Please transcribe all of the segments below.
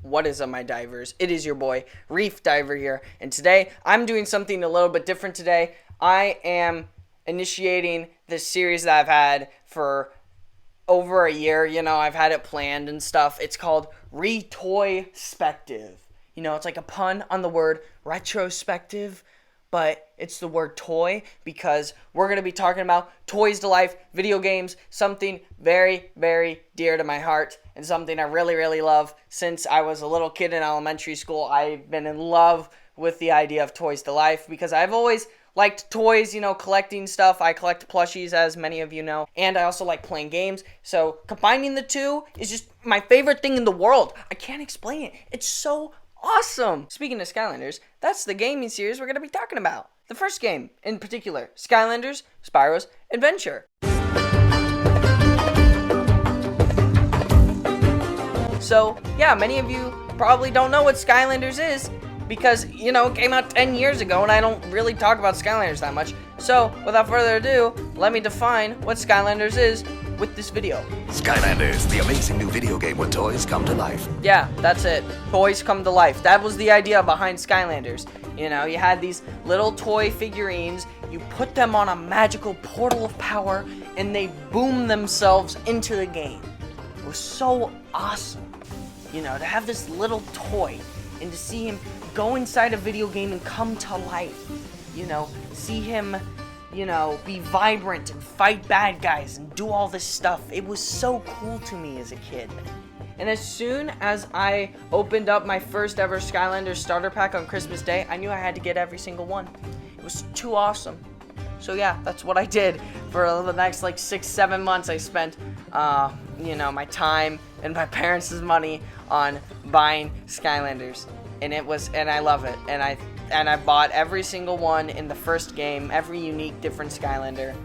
What is up, my divers? It is your boy, Reef Diver here, and today I'm doing something a little bit different today. I am initiating this series that I've had for over a year. I've had it planned and stuff. It's called ReTOYSpective. It's like a pun on the word retrospective, but it's the word toy because we're going to be talking about toys to life, video games, something very, very dear to my heart and something I really, really love. Since I was a little kid in elementary school, I've been in love with the idea of toys to life because I've always liked toys, collecting stuff. I collect plushies, as many of you know, and I also like playing games. So combining the two is just my favorite thing in the world. I can't explain it. It's so awesome! Speaking of Skylanders, that's the gaming series we're going to be talking about. The first game, in particular, Skylanders Spyro's Adventure. So, yeah, many of you probably don't know what Skylanders is because, it came out 10 years ago and I don't really talk about Skylanders that much. So, without further ado, let me define what Skylanders is with this video. Skylanders, the amazing new video game where toys come to life. Yeah, that's it. Toys come to life. That was the idea behind Skylanders. You had these little toy figurines, you put them on a magical portal of power, and they boom themselves into the game. It was so awesome, to have this little toy, and to see him go inside a video game and come to life. See him be vibrant and fight bad guys and do all this stuff. It was so cool to me as a kid. And as soon as I opened up my first ever Skylanders starter pack on Christmas Day, I knew I had to get every single one. It was too awesome. So yeah, that's what I did. For the next 6-7 months, I spent, my time and my parents' money on buying Skylanders. And I love it. And I bought every single one in the first game, every unique different Skylander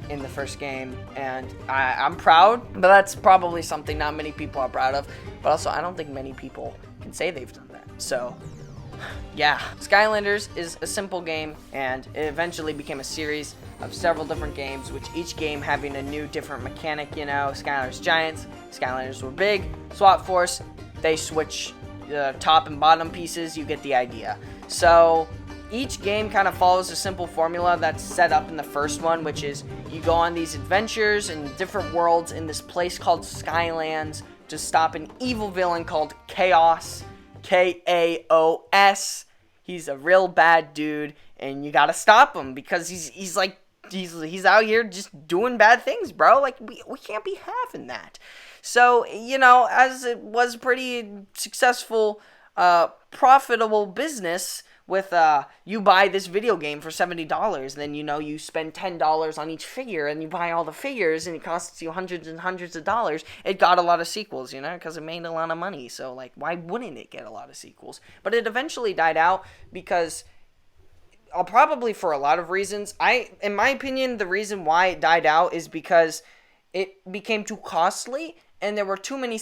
in the first game, and I'm proud, but that's probably something not many people are proud of, but also I don't think many people can say they've done that. So yeah, Skylanders is a simple game, and it eventually became a series of several different games, which each game having a new different mechanic. Skylanders Giants, Skylanders were big, SWAT Force, they switch the top and bottom pieces, you get the idea. So each game kind of follows a simple formula that's set up in the first one, which is you go on these adventures in different worlds in this place called Skylands to stop an evil villain called Chaos, K-A-O-S. He's a real bad dude, and you gotta stop him because he's out here just doing bad things, bro. We can't be having that. So, as it was pretty successful, profitable business with, you buy this video game for $70, then, you spend $10 on each figure, and you buy all the figures, and it costs you hundreds and hundreds of dollars. It got a lot of sequels, because it made a lot of money, so, why wouldn't it get a lot of sequels? But it eventually died out because, probably for a lot of reasons. In my opinion, the reason why it died out is because it became too costly, and there were too many,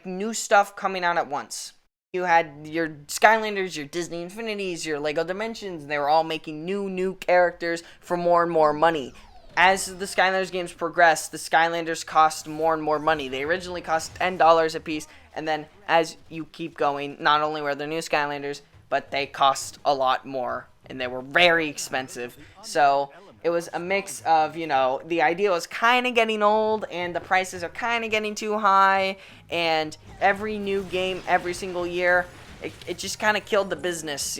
new stuff coming out at once. You had your Skylanders, your Disney Infinities, your Lego Dimensions, and they were all making new characters for more and more money. As the Skylanders games progressed, the Skylanders cost more and more money. They originally cost $10 a piece, and then as you keep going, not only were there new Skylanders, but they cost a lot more, and they were very expensive. So it was a mix of, the idea was kind of getting old, and the prices are kind of getting too high, and every new game, every single year, it just kind of killed the business,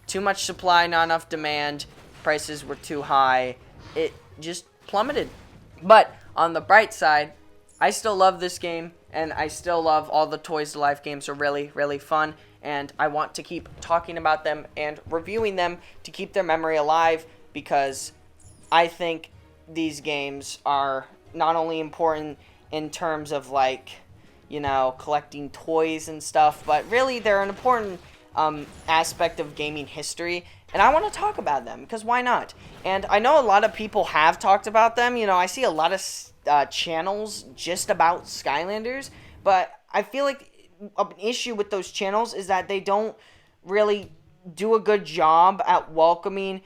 Too much supply, not enough demand, prices were too high, it just plummeted. But on the bright side, I still love this game, and I still love all the Toys to Life games. Are really, really fun, and I want to keep talking about them and reviewing them to keep their memory alive, because I think these games are not only important in terms of collecting toys and stuff, but really they're an important aspect of gaming history, and I want to talk about them because why not? And I know a lot of people have talked about them. I see a lot of channels just about Skylanders, but I feel like an issue with those channels is that they don't really do a good job at welcoming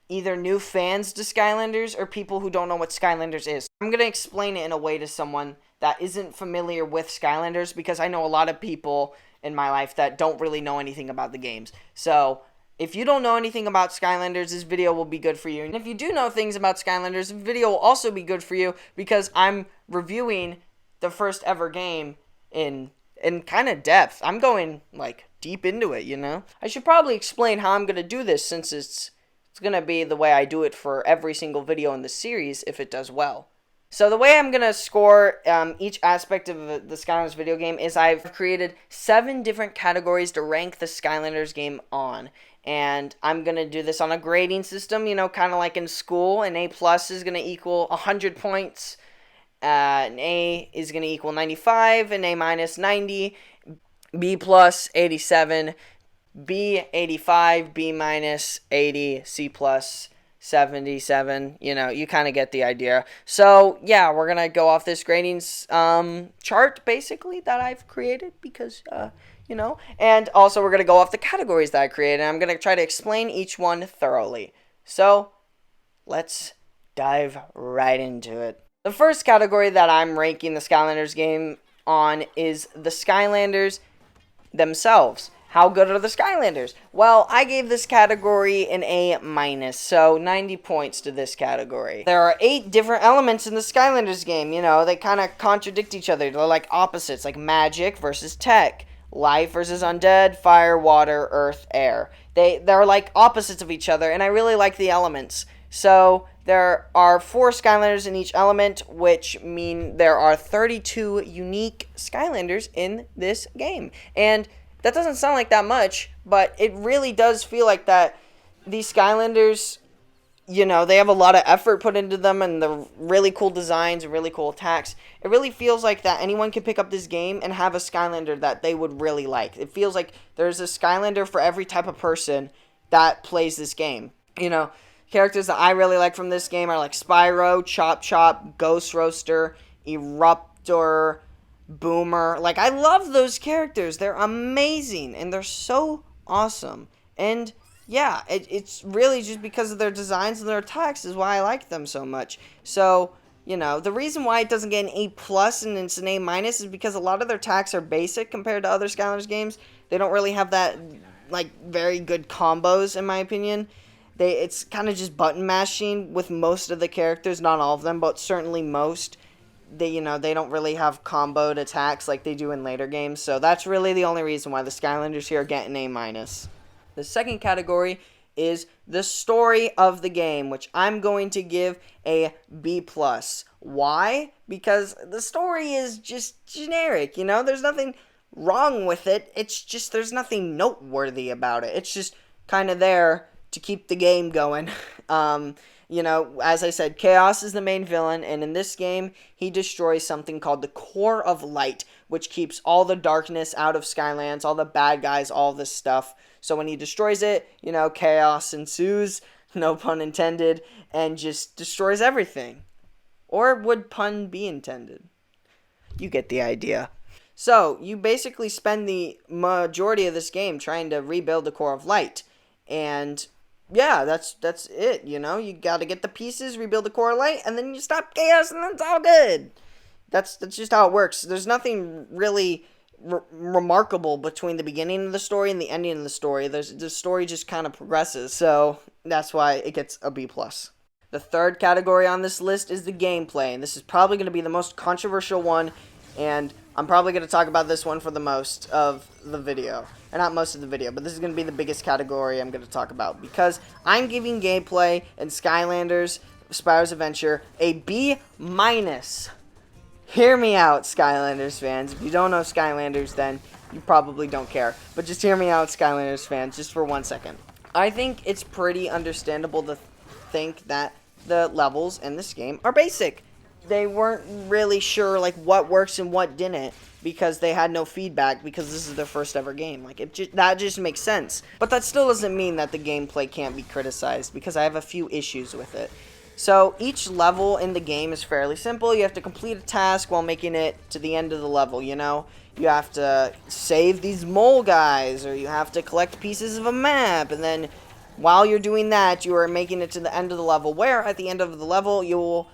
either new fans to Skylanders or people who don't know what Skylanders is. I'm going to explain it in a way to someone that isn't familiar with Skylanders, because I know a lot of people in my life that don't really know anything about the games. So if you don't know anything about Skylanders, this video will be good for you. And if you do know things about Skylanders, this video will also be good for you because I'm reviewing the first ever game in kind of depth. I'm going like deep into it, you know? I should probably explain how I'm going to do this since it's going to be the way I do it for every single video in the series if it does well. So the way I'm going to score each aspect of the Skylanders video game is I've created 7 different categories to rank the Skylanders game on. And I'm going to do this on a grading system, you know, kind of like in school. An A+ is going to equal 100 points. An A is going to equal 95, an A- 90, B+ 87, B 85, B- 80, C+ 77. You know, you kind of get the idea. So yeah, we're gonna go off this grading chart basically that I've created because you know, and also we're gonna go off the categories that I created, and I'm gonna try to explain each one thoroughly. So let's dive right into it. The first category that I'm ranking the Skylanders game on is the Skylanders themselves. How good are the Skylanders? Well, I gave this category an A-, so 90 points to this category. There are 8 different elements in the Skylanders game, you know, they kind of contradict each other. They're like opposites, like magic versus tech, life versus undead, fire, water, earth, air. They're like opposites of each other, and I really like the elements. So there are 4 Skylanders in each element, which mean there are 32 unique Skylanders in this game. And that doesn't sound like that much, but it really does feel like that. These Skylanders, you know, they have a lot of effort put into them, and the really cool designs and really cool attacks. It really feels like that anyone can pick up this game and have a Skylander that they would really like. It feels like there's a Skylander for every type of person that plays this game. You know, characters that I really like from this game are like Spyro, Chop Chop, Ghost Roaster, Eruptor, Boomer. Like, I love those characters. They're amazing, and they're so awesome. And yeah, it's really just because of their designs and their attacks is why I like them so much. So, you know, the reason why it doesn't get an A+ and it's an A- is because a lot of their attacks are basic compared to other Skylanders games. They don't really have that, like, very good combos, in my opinion. It's kind of just button mashing with most of the characters, not all of them, but certainly most. They don't really have comboed attacks like they do in later games, so that's really the only reason why the Skylanders here get an A-. The second category is the story of the game, which I'm going to give a B+. Why? Because the story is just generic, you know? There's nothing wrong with it. It's just there's nothing noteworthy about it. It's just kind of there to keep the game going. You know, as I said, Chaos is the main villain, and in this game, he destroys something called the Core of Light, which keeps all the darkness out of Skylands, all the bad guys, all this stuff. So when he destroys it, you know, chaos ensues, no pun intended, and just destroys everything. Or would pun be intended? You get the idea. So, you basically spend the majority of this game trying to rebuild the Core of Light, and yeah, that's it, you know? You gotta get the pieces, rebuild the Core of Light, and then you stop chaos, and then it's all good. That's just how it works. There's nothing really remarkable between the beginning of the story and the ending of the story. The story just kind of progresses, so that's why it gets a B+. The third category on this list is the gameplay, and this is probably going to be the most controversial one, and I'm probably going to talk about this one for the most of the video. Or not most of the video, but this is going to be the biggest category I'm going to talk about. Because I'm giving gameplay and Skylanders, Spyro's Adventure, a B-. Hear me out, Skylanders fans. If you don't know Skylanders, then you probably don't care. But just hear me out, Skylanders fans, just for 1 second. I think it's pretty understandable to think that the levels in this game are basic. They weren't really sure like what works and what didn't because they had no feedback because this is their first ever game. Like that just makes sense. But that still doesn't mean that the gameplay can't be criticized because I have a few issues with it. So each level in the game is fairly simple. You have to complete a task while making it to the end of the level, you know? You have to save these mole guys, or you have to collect pieces of a map, and then while you're doing that, you are making it to the end of the level, where at the end of the level, you'll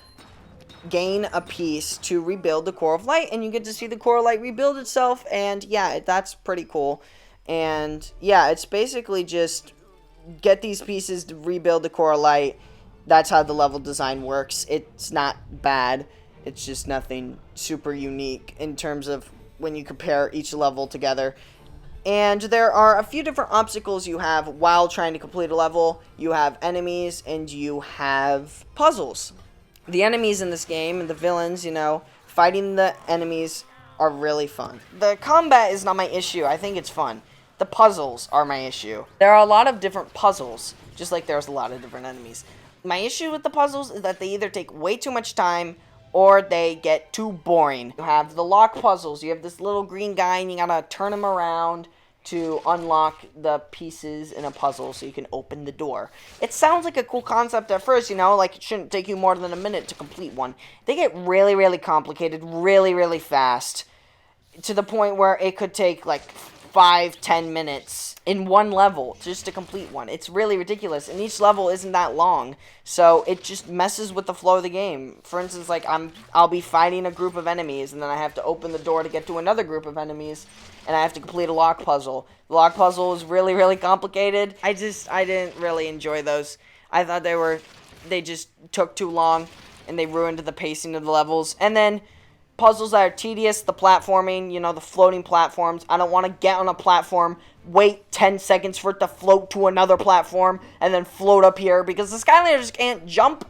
gain a piece to rebuild the Core of Light, and you get to see the Core of Light rebuild itself, and yeah, that's pretty cool. And yeah, it's basically just get these pieces to rebuild the Core of Light. That's how the level design works. It's not bad. It's just nothing super unique in terms of when you compare each level together. And there are a few different obstacles you have while trying to complete a level. You have enemies and you have puzzles. The enemies in this game and the villains, you know, fighting the enemies are really fun. The combat is not my issue. I think it's fun. The puzzles are my issue. There are a lot of different puzzles, just like there's a lot of different enemies. My issue with the puzzles is that they either take way too much time or they get too boring. You have the lock puzzles. You have this little green guy and you gotta turn him around to unlock the pieces in a puzzle so you can open the door. It sounds like a cool concept at first, you know, like it shouldn't take you more than a minute to complete one. They get really, really complicated really, really fast to the point where it could take like 5-10 minutes in one level just to complete one. It's really ridiculous, and each level isn't that long, so it just messes with the flow of the game. For instance, like I'll be fighting a group of enemies, and then I have to open the door to get to another group of enemies, and I have to complete a lock puzzle. The lock puzzle is really, really complicated. I didn't really enjoy those. I thought they just took too long, and they ruined the pacing of the levels. And then puzzles that are tedious, the platforming, you know, the floating platforms. I don't want to get on a platform, wait 10 seconds for it to float to another platform, and then float up here, because the Skylanders can't jump.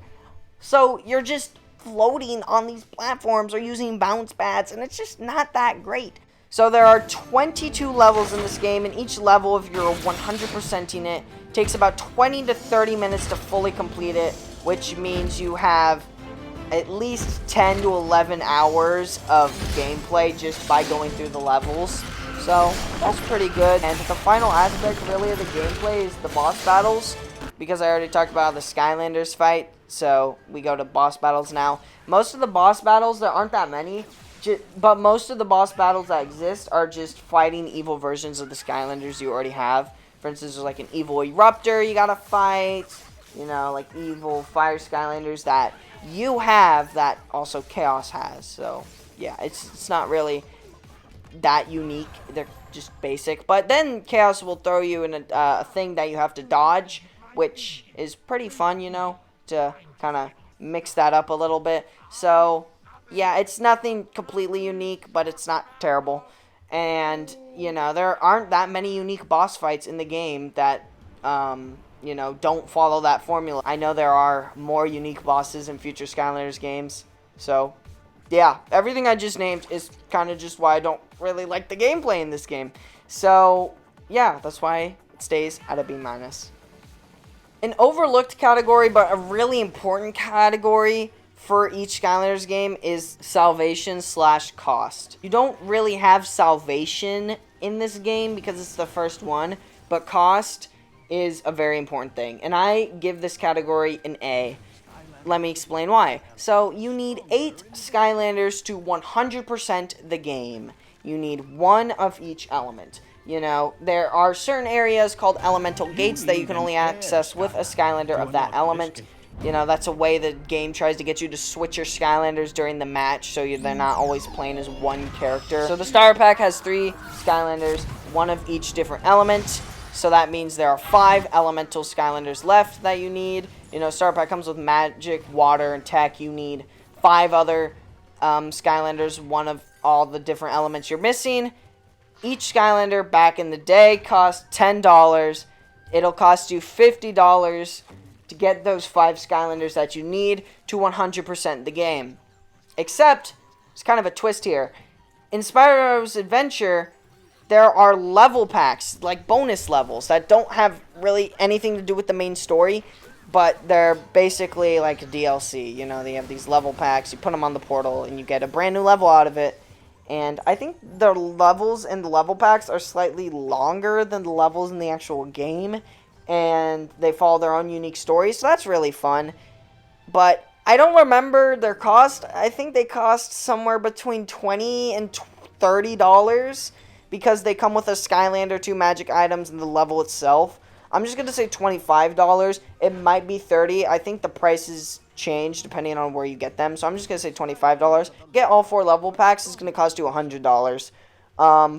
So you're just floating on these platforms or using bounce pads, and it's just not that great. So there are 22 levels in this game, and each level, if you're 100%ing it, takes about 20 to 30 minutes to fully complete it, which means you have at least 10 to 11 hours of gameplay just by going through the levels. So that's pretty good. And the final aspect really of the gameplay is the boss battles, because I already talked about the Skylanders fight, so we go to boss battles now. Most of the boss battles, there aren't that many, but most of the boss battles that exist are just fighting evil versions of the Skylanders you already have. For instance, there's like an evil Eruptor you gotta fight, you know, like evil fire Skylanders that you have that also Chaos has. So yeah, it's not really that unique. They're just basic. But then Chaos will throw you in a thing that you have to dodge, which is pretty fun, you know, to kind of mix that up a little bit. So yeah, it's nothing completely unique, but it's not terrible. And you know, there aren't that many unique boss fights in the game that you know, don't follow that formula. I know there are more unique bosses in future Skylanders games. So, yeah, everything I just named is kind of just why I don't really like the gameplay in this game. So, yeah, that's why it stays at a B-. An overlooked category, but a really important category for each Skylanders game is salvation/cost. You don't really have salvation in this game because it's the first one, but cost is a very important thing, and I give this category an A. Let me explain why. So you need 8 Skylanders to 100% the game. You need 1 of each element. You know, there are certain areas called elemental gates that you can only access with a Skylander of that element. You know, that's a way the game tries to get you to switch your Skylanders during the match, so they're not always playing as one character. So the starter pack has 3 Skylanders, 1 of each different element. So that means there are 5 elemental Skylanders left that you need. You know, starter pack comes with magic, water, and tech. You need 5 other Skylanders, 1 of all the different elements you're missing. Each Skylander back in the day cost $10. It'll cost you $50 to get those 5 Skylanders that you need to 100% the game. Except, it's kind of a twist here. In Spyro's Adventure, there are level packs, like bonus levels, that don't have really anything to do with the main story, but they're basically like a DLC. You know, they have these level packs, you put them on the portal, and you get a brand new level out of it. And I think the levels in the level packs are slightly longer than the levels in the actual game, and they follow their own unique stories, so that's really fun. But I don't remember their cost. I think they cost somewhere between $20 and $30, because they come with a Skylander, 2 magic items, and the level itself. I'm just going to say $25. It might be $30. I think the prices change depending on where you get them. So I'm just going to say $25. Get all 4 level packs. It's going to cost you $100.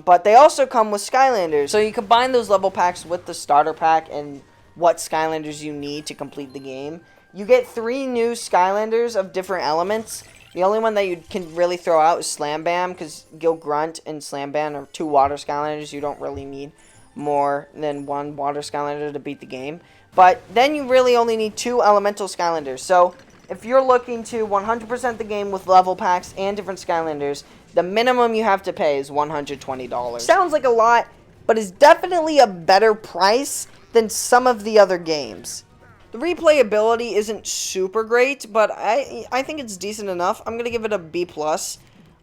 But they also come with Skylanders. So you combine those level packs with the starter pack and what Skylanders you need to complete the game. You get 3 new Skylanders of different elements. The only one that you can really throw out is Slam Bam, because Gil Grunt and Slam Bam are 2 water Skylanders. You don't really need more than 1 water Skylander to beat the game. But then you really only need 2 elemental Skylanders. So if you're looking to 100% the game with level packs and different Skylanders, the minimum you have to pay is $120. Sounds like a lot, but is definitely a better price than some of the other games. The replayability isn't super great, but I think it's decent enough. I'm going to give it a B+. There's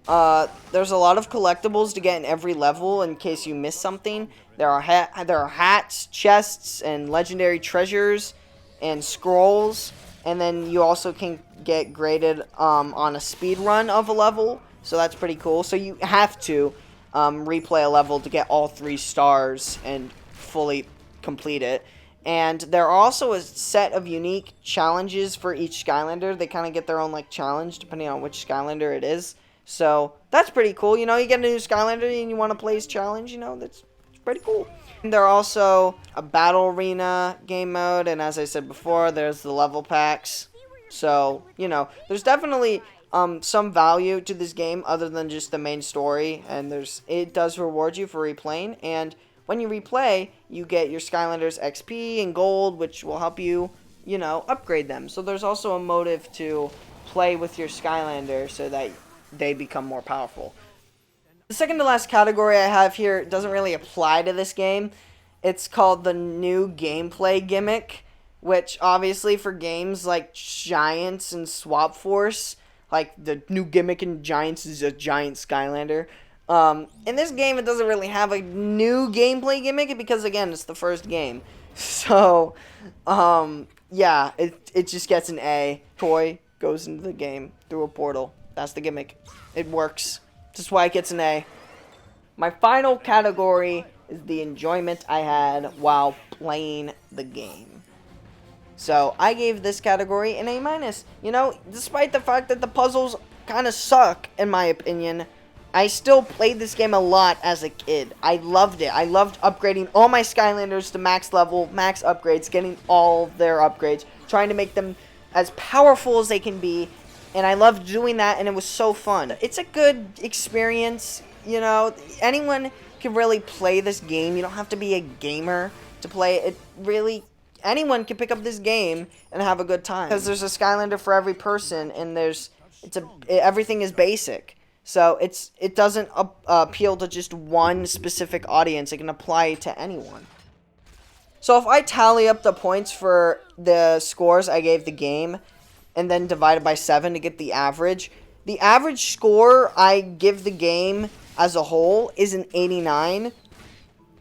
a lot of collectibles to get in every level in case you miss something. There are hats, chests, and legendary treasures, and scrolls. And then you also can get graded on a speed run of a level, so that's pretty cool. So you have to replay a level to get all 3 stars and fully complete it. And there are also a set of unique challenges for each Skylander. They kind of get their own like challenge depending on which Skylander it is. So that's pretty cool. You know, you get a new Skylander and you want to play his challenge, you know, that's pretty cool. And there are also a battle arena game mode, and as I said before, there's the level packs. So, you know, there's definitely some value to this game other than just the main story, and it does reward you for replaying, and when you replay, you get your Skylanders XP and gold, which will help you, you know, upgrade them. So there's also a motive to play with your Skylander so that they become more powerful. The second to last category I have here doesn't really apply to this game. It's called the new gameplay gimmick, which obviously for games like Giants and Swap Force, like the new gimmick in Giants is a giant Skylander. In this game, it doesn't really have a new gameplay gimmick because, again, it's the first game. So, yeah, it just gets an A. Toy goes into the game through a portal. That's the gimmick. It works. That's why it gets an A. My final category is the enjoyment I had while playing the game. So, I gave this category an A-. You know, despite the fact that the puzzles kind of suck, in my opinion, I still played this game a lot as a kid. I loved it. I loved upgrading all my Skylanders to max level, max upgrades, getting all of their upgrades, trying to make them as powerful as they can be, and I loved doing that, and it was so fun. It's a good experience, you know. Anyone can really play this game. You don't have to be a gamer to play it. Really, anyone can pick up this game and have a good time. Because there's a Skylander for every person, and everything is basic. So it doesn't appeal to just one specific audience. It can apply to anyone. So if I tally up the points for the scores I gave the game and then divide it by 7 to get the average score I give the game as a whole is an 89,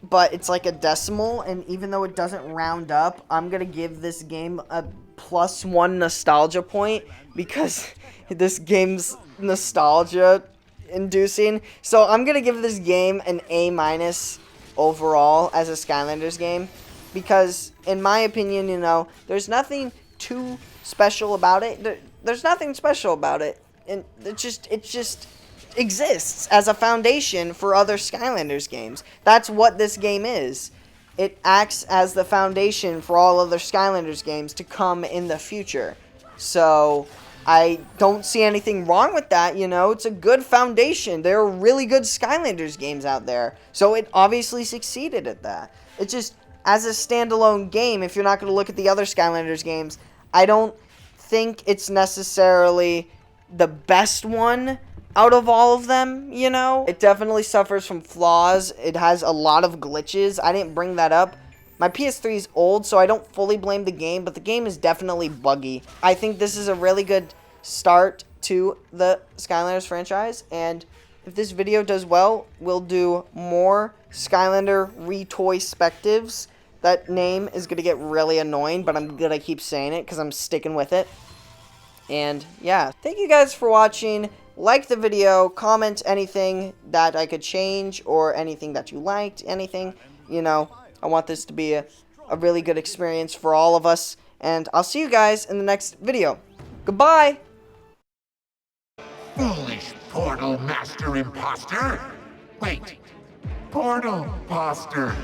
but it's like a decimal, and even though it doesn't round up, I'm going to give this game a +1 nostalgia point because this game's nostalgia inducing. So I'm going to give this game an A- overall as a Skylanders game because, in my opinion, you know, there's nothing too special about it. There's nothing special about it. And it just exists as a foundation for other Skylanders games. That's what this game is. It acts as the foundation for all other Skylanders games to come in the future. So I don't see anything wrong with that, you know. It's a good foundation. There are really good Skylanders games out there. So it obviously succeeded at that. It just, as a standalone game, if you're not going to look at the other Skylanders games, I don't think it's necessarily the best one out of all of them, you know. It definitely suffers from flaws. It has a lot of glitches. I didn't bring that up. My PS3 is old, so I don't fully blame the game, but the game is definitely buggy. I think this is a really good start to the Skylanders franchise, and if this video does well, we'll do more Skylander ReTOYSpectives. That name is going to get really annoying, but I'm going to keep saying it because I'm sticking with it. And yeah, thank you guys for watching. Like the video, comment anything that I could change or anything that you liked, anything, you know. I want this to be a a really good experience for all of us. And I'll see you guys in the next video. Goodbye! Foolish portal master imposter! Wait, portal imposter!